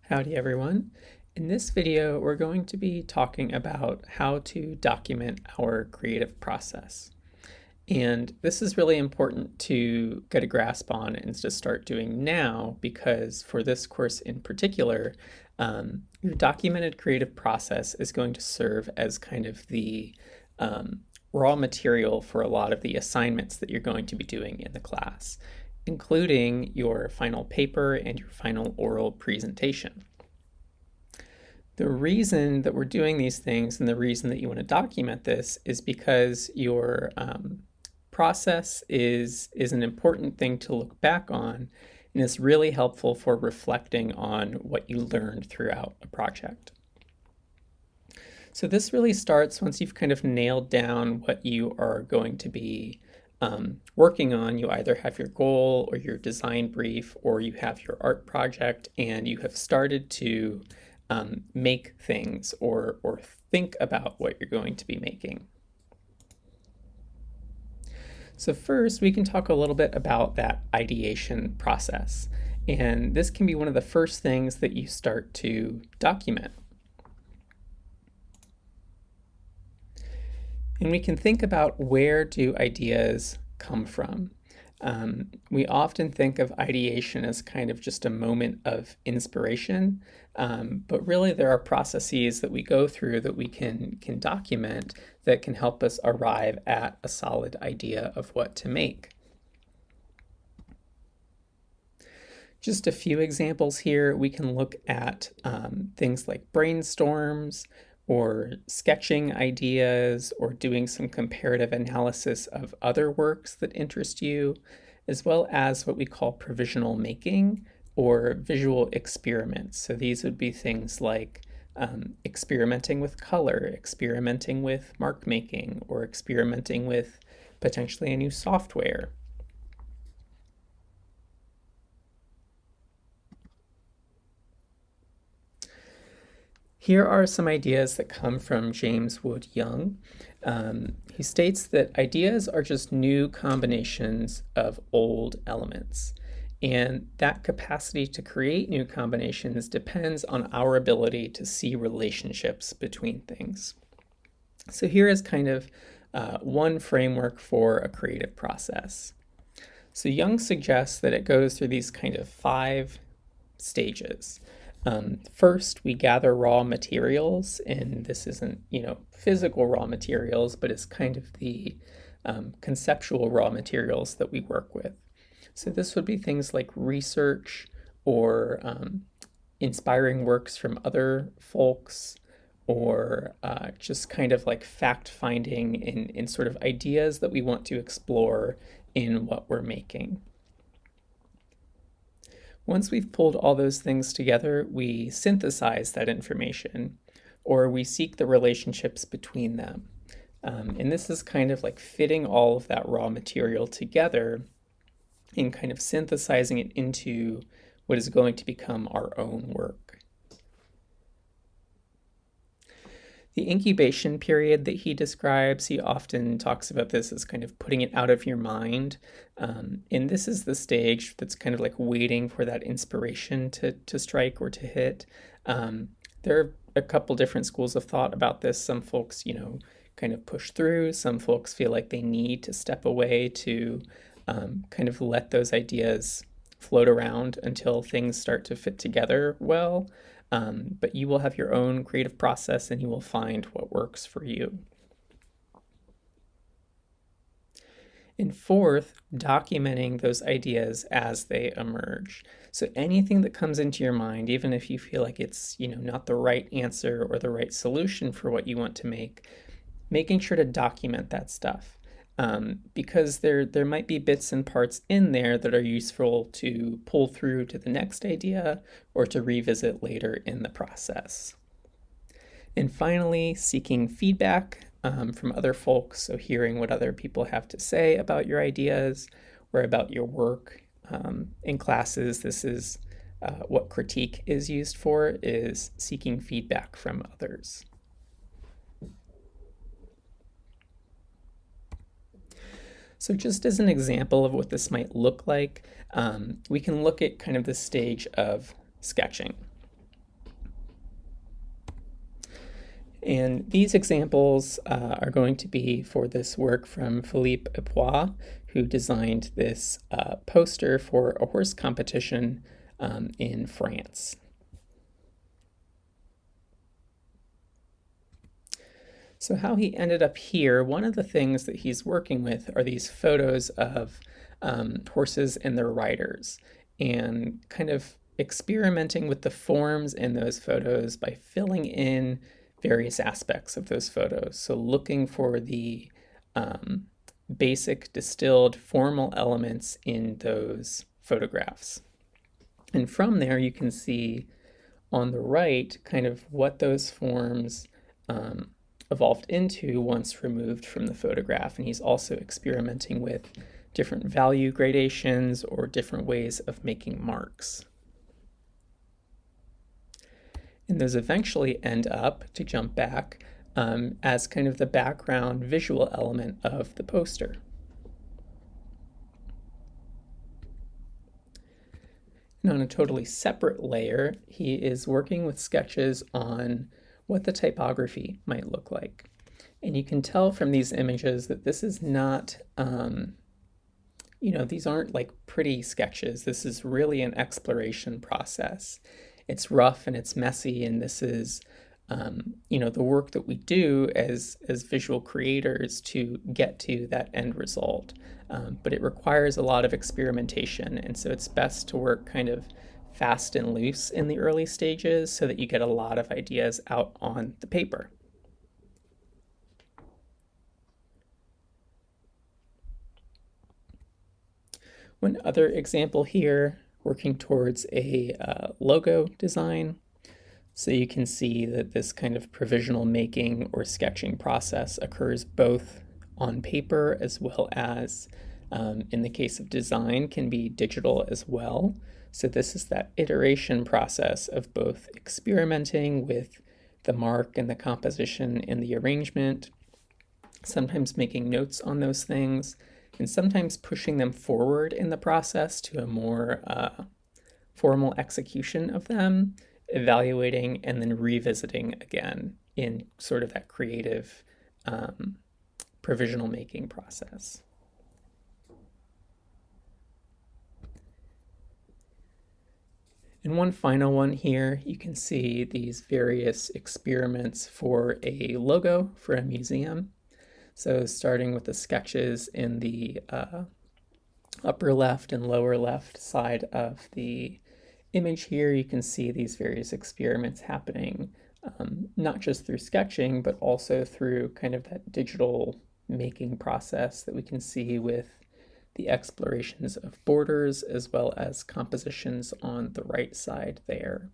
Howdy everyone. In this video, we're going to be talking about how to document our creative process. And this is really important to get a grasp on and to start doing now because for this course in particular, your documented creative process is going to serve as kind of the raw material for a lot of the assignments that you're going to be doing in the class, including your final paper and your final oral presentation. The reason that we're doing these things and the reason that you want to document this is because your process is an important thing to look back on, and it's really helpful for reflecting on what you learned throughout a project. So this really starts once you've kind of nailed down what you are going to be working on. You either have your goal or your design brief, or you have your art project, and you have started to make things or think about what you're going to be making. So first, we can talk a little bit about that ideation process. And this can be one of the first things that you start to document. And we can think about, where do ideas come from? We often think of ideation as kind of just a moment of inspiration, but really there are processes that we go through that we can document that can help us arrive at a solid idea of what to make. Just a few examples here. We can look at things like brainstorms, or sketching ideas, or doing some comparative analysis of other works that interest you, as well as what we call provisional making or visual experiments. So these would be things like experimenting with color, experimenting with mark making, or experimenting with potentially a new software. Here are some ideas that come from James Wood Young. He states that ideas are just new combinations of old elements, and that capacity to create new combinations depends on our ability to see relationships between things. So here is kind of one framework for a creative process. So Young suggests that it goes through these kind of 5 stages. First, we gather raw materials, and this isn't, physical raw materials, but it's kind of the conceptual raw materials that we work with. So this would be things like research or inspiring works from other folks, or just kind of like fact-finding in sort of ideas that we want to explore in what we're making. Once we've pulled all those things together, we synthesize that information, or we seek the relationships between them. And this is kind of like fitting all of that raw material together and kind of synthesizing it into what is going to become our own work. The incubation period that he describes, he often talks about this as kind of putting it out of your mind. And this is the stage that's kind of like waiting for that inspiration to strike or to hit. There are a couple different schools of thought about this. Some folks, kind of push through. Some folks feel like they need to step away to kind of let those ideas float around until things start to fit together well. But you will have your own creative process, and you will find what works for you. And fourth, documenting those ideas as they emerge. So anything that comes into your mind, even if you feel like it's, not the right answer or the right solution for what you want to make, making sure to document that stuff. Because there might be bits and parts in there that are useful to pull through to the next idea or to revisit later in the process. And finally, seeking feedback from other folks, so hearing what other people have to say about your ideas or about your work. In classes, this is what critique is used for, is seeking feedback from others. So just as an example of what this might look like, we can look at kind of the stage of sketching. And these examples are going to be for this work from Philippe Epoix, who designed this poster for a horse competition in France. So how he ended up here, one of the things that he's working with are these photos of horses and their riders, and kind of experimenting with the forms in those photos by filling in various aspects of those photos. So looking for the basic distilled formal elements in those photographs. And from there you can see on the right kind of what those forms evolved into once removed from the photograph. And he's also experimenting with different value gradations or different ways of making marks. And those eventually end up, to jump back, as kind of the background visual element of the poster. And on a totally separate layer, he is working with sketches on what the typography might look like. And you can tell from these images that this is not, these aren't like pretty sketches. This is really an exploration process. It's rough and it's messy, and this is, the work that we do as visual creators to get to that end result. But it requires a lot of experimentation, and so it's best to work kind of fast and loose in the early stages so that you get a lot of ideas out on the paper. One other example here, working towards a logo design. So you can see that this kind of provisional making or sketching process occurs both on paper as well as, in the case of design, can be digital as well. So this is that iteration process of both experimenting with the mark and the composition and the arrangement, sometimes making notes on those things, and sometimes pushing them forward in the process to a more formal execution of them, evaluating, and then revisiting again in sort of that creative provisional making process. And one final one here, you can see these various experiments for a logo for a museum. So starting with the sketches in the upper left and lower left side of the image here, you can see these various experiments happening, not just through sketching, but also through kind of that digital making process that we can see with the explorations of borders as well as compositions on the right side there.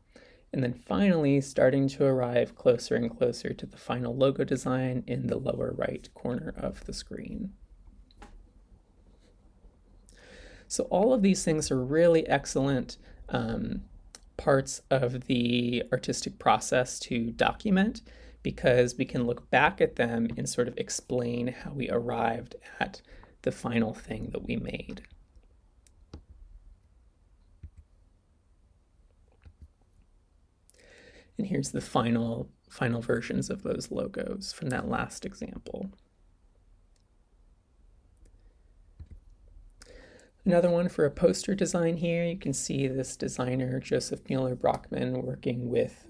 And then finally, starting to arrive closer and closer to the final logo design in the lower right corner of the screen. So all of these things are really excellent parts of the artistic process to document, because we can look back at them and sort of explain how we arrived at the final thing that we made. And here's the final versions of those logos from that last example. Another one for a poster design here, you can see this designer, Joseph Mueller Brockman, working with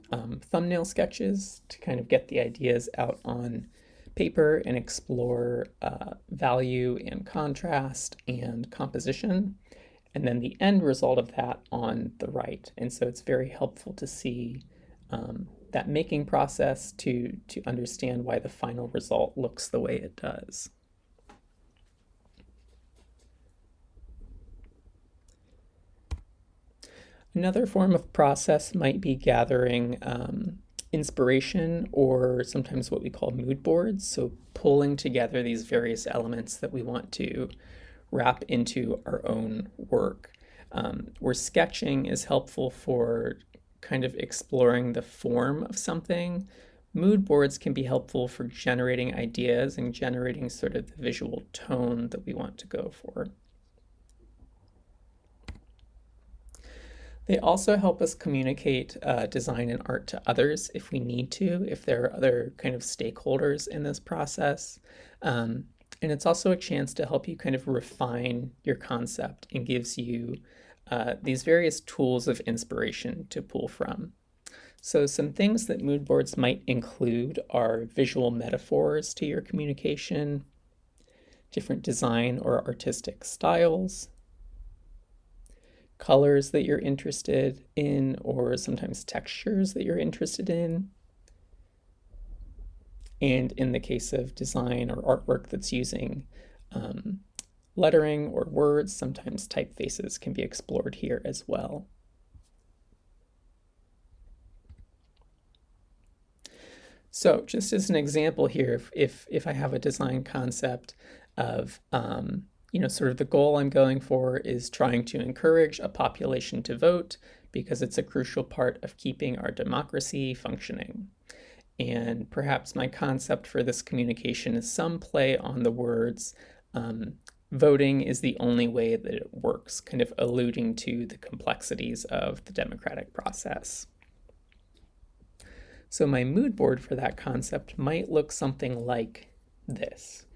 thumbnail sketches to kind of get the ideas out on paper and explore value and contrast and composition, and then the end result of that on the right. And so it's very helpful to see that making process to understand why the final result looks the way it does. Another form of process might be gathering inspiration, or sometimes what we call mood boards. So pulling together these various elements that we want to wrap into our own work. Where sketching is helpful for kind of exploring the form of something, mood boards can be helpful for generating ideas and generating sort of the visual tone that we want to go for. They also help us communicate design and art to others if we need to, if there are other kind of stakeholders in this process. Um, and it's also a chance to help you kind of refine your concept and gives you these various tools of inspiration to pull from. So some things that mood boards might include are visual metaphors to your communication, different design or artistic styles, colors that you're interested in, or sometimes textures that you're interested in. And in the case of design or artwork that's using lettering or words, sometimes typefaces can be explored here as well. So just as an example here, if I have a design concept of, sort of the goal I'm going for is trying to encourage a population to vote because it's a crucial part of keeping our democracy functioning. And perhaps my concept for this communication is some play on the words, voting is the only way that it works, kind of alluding to the complexities of the democratic process. So my mood board for that concept might look something like this.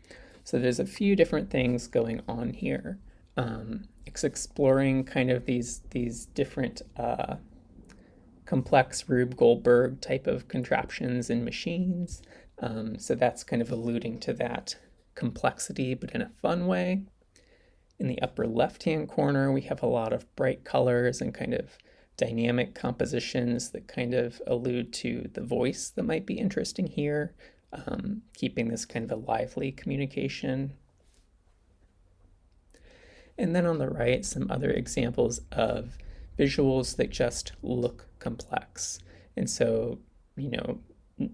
So there's a few different things going on here. It's exploring kind of these different complex Rube Goldberg type of contraptions and machines. So that's kind of alluding to that complexity, but in a fun way. In the upper left-hand corner, we have a lot of bright colors and kind of dynamic compositions that kind of allude to the voice that might be interesting here, keeping this kind of a lively communication. And then on the right, some other examples of visuals that just look complex. And so,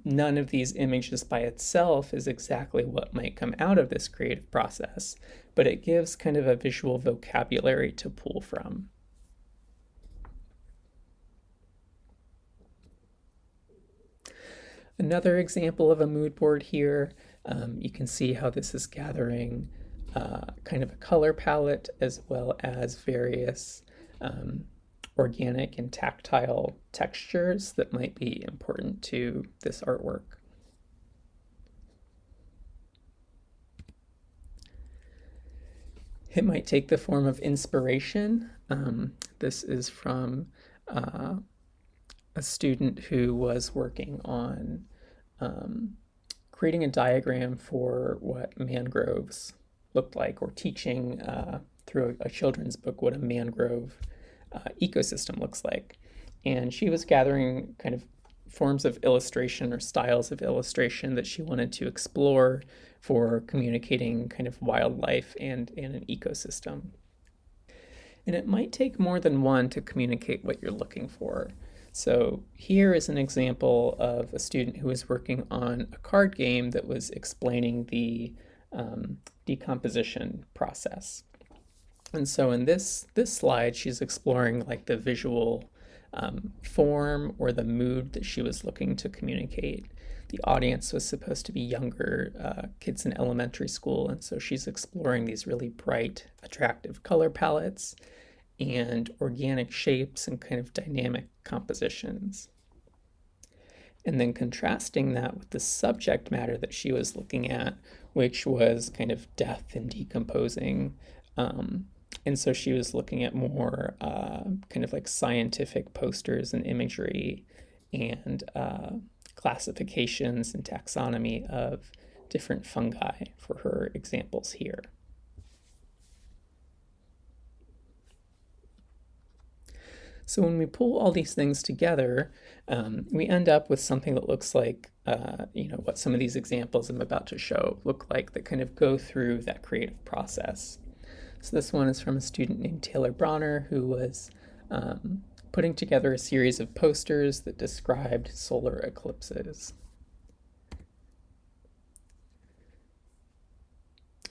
none of these images by itself is exactly what might come out of this creative process, but it gives kind of a visual vocabulary to pull from. Another example of a mood board here, you can see how this is gathering kind of a color palette as well as various organic and tactile textures that might be important to this artwork. It might take the form of inspiration. This is from a student who was working on creating a diagram for what mangroves looked like, or teaching through a children's book what a mangrove ecosystem looks like. And she was gathering kind of forms of illustration or styles of illustration that she wanted to explore for communicating kind of wildlife and an ecosystem. And it might take more than one to communicate what you're looking for. So here is an example of a student who was working on a card game that was explaining the decomposition process. And so in this slide, she's exploring like the visual form or the mood that she was looking to communicate. The audience was supposed to be younger kids in elementary school, and so she's exploring these really bright, attractive color palettes and organic shapes and kind of dynamic compositions. And then contrasting that with the subject matter that she was looking at, which was kind of death and decomposing. And so she was looking at more kind of like scientific posters and imagery and classifications and taxonomy of different fungi for her examples here. So when we pull all these things together, we end up with something that looks like, what some of these examples I'm about to show look like, that kind of go through that creative process. So this one is from a student named Taylor Bronner, who was putting together a series of posters that described solar eclipses.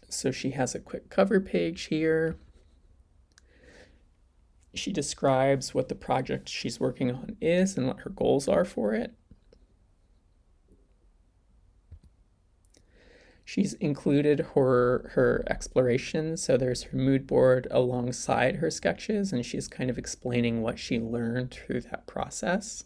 So she has a quick cover page here. She describes what the project she's working on is and what her goals are for it. She's included her exploration, so there's her mood board alongside her sketches, and she's kind of explaining what she learned through that process.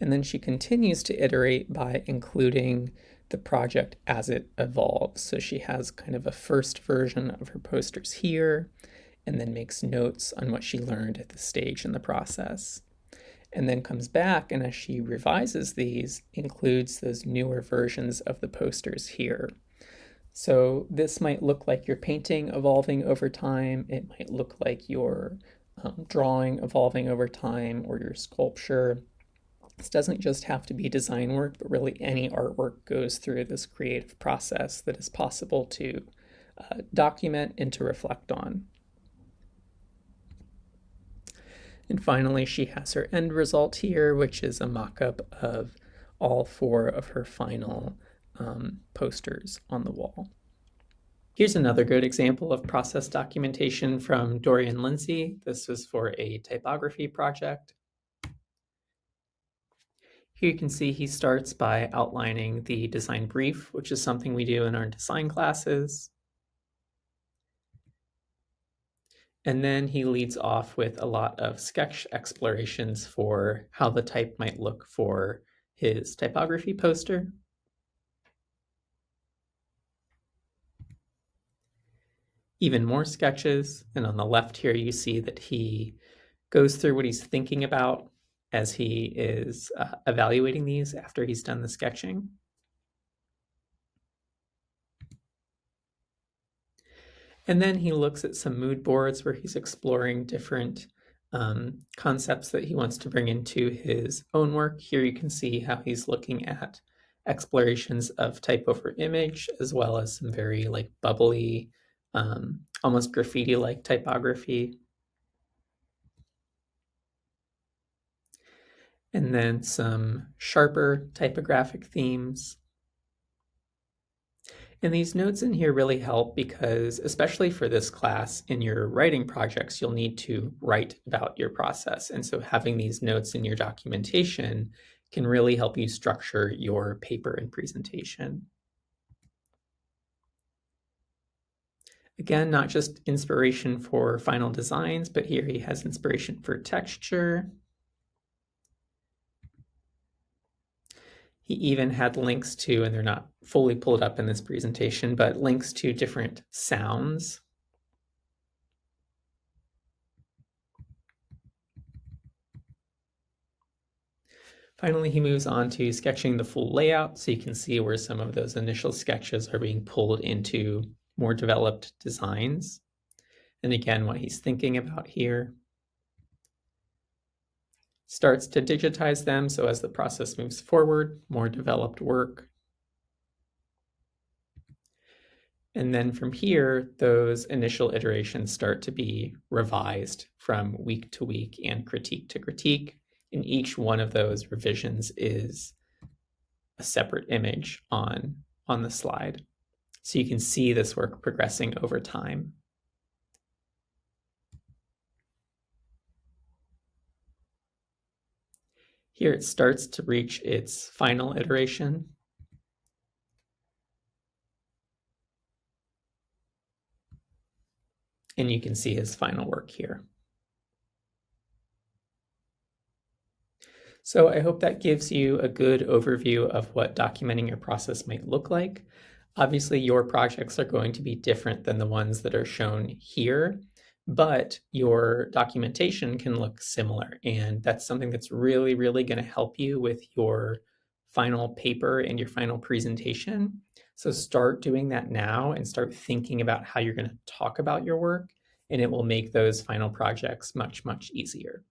And then she continues to iterate by including the project as it evolves. So she has kind of a first version of her posters here, and then makes notes on what she learned at this stage in the process. And then comes back, and as she revises these, includes those newer versions of the posters here. So this might look like your painting evolving over time. It might look like your drawing evolving over time, or your sculpture. This doesn't just have to be design work, but really any artwork goes through this creative process that is possible to document and to reflect on. And finally, she has her end result here, which is a mock-up of all 4 of her final posters on the wall. Here's another good example of process documentation from Dorian Lindsay. This was for a typography project. Here you can see he starts by outlining the design brief, which is something we do in our design classes. And then he leads off with a lot of sketch explorations for how the type might look for his typography poster. Even more sketches, and on the left here you see that he goes through what he's thinking about as he is evaluating these after he's done the sketching. And then he looks at some mood boards where he's exploring different concepts that he wants to bring into his own work. Here you can see how he's looking at explorations of type over image, as well as some very bubbly, almost graffiti-like typography. And then some sharper typographic themes. And these notes in here really help because, especially for this class, in your writing projects, you'll need to write about your process. And so having these notes in your documentation can really help you structure your paper and presentation. Again, not just inspiration for final designs, but here he has inspiration for texture. He even had links to, and they're not fully pulled up in this presentation, but links to different sounds. Finally, he moves on to sketching the full layout, so you can see where some of those initial sketches are being pulled into more developed designs. And again, what he's thinking about here. Starts to digitize them, so as the process moves forward, more developed work. And then from here, those initial iterations start to be revised from week to week and critique to critique. And each one of those revisions is a separate image on the slide. So you can see this work progressing over time. Here it starts to reach its final iteration. And you can see his final work here. So I hope that gives you a good overview of what documenting your process might look like. Obviously, your projects are going to be different than the ones that are shown here, but your documentation can look similar. And that's something that's really, really going to help you with your final paper and your final presentation. So start doing that now and start thinking about how you're going to talk about your work, and it will make those final projects much, much easier.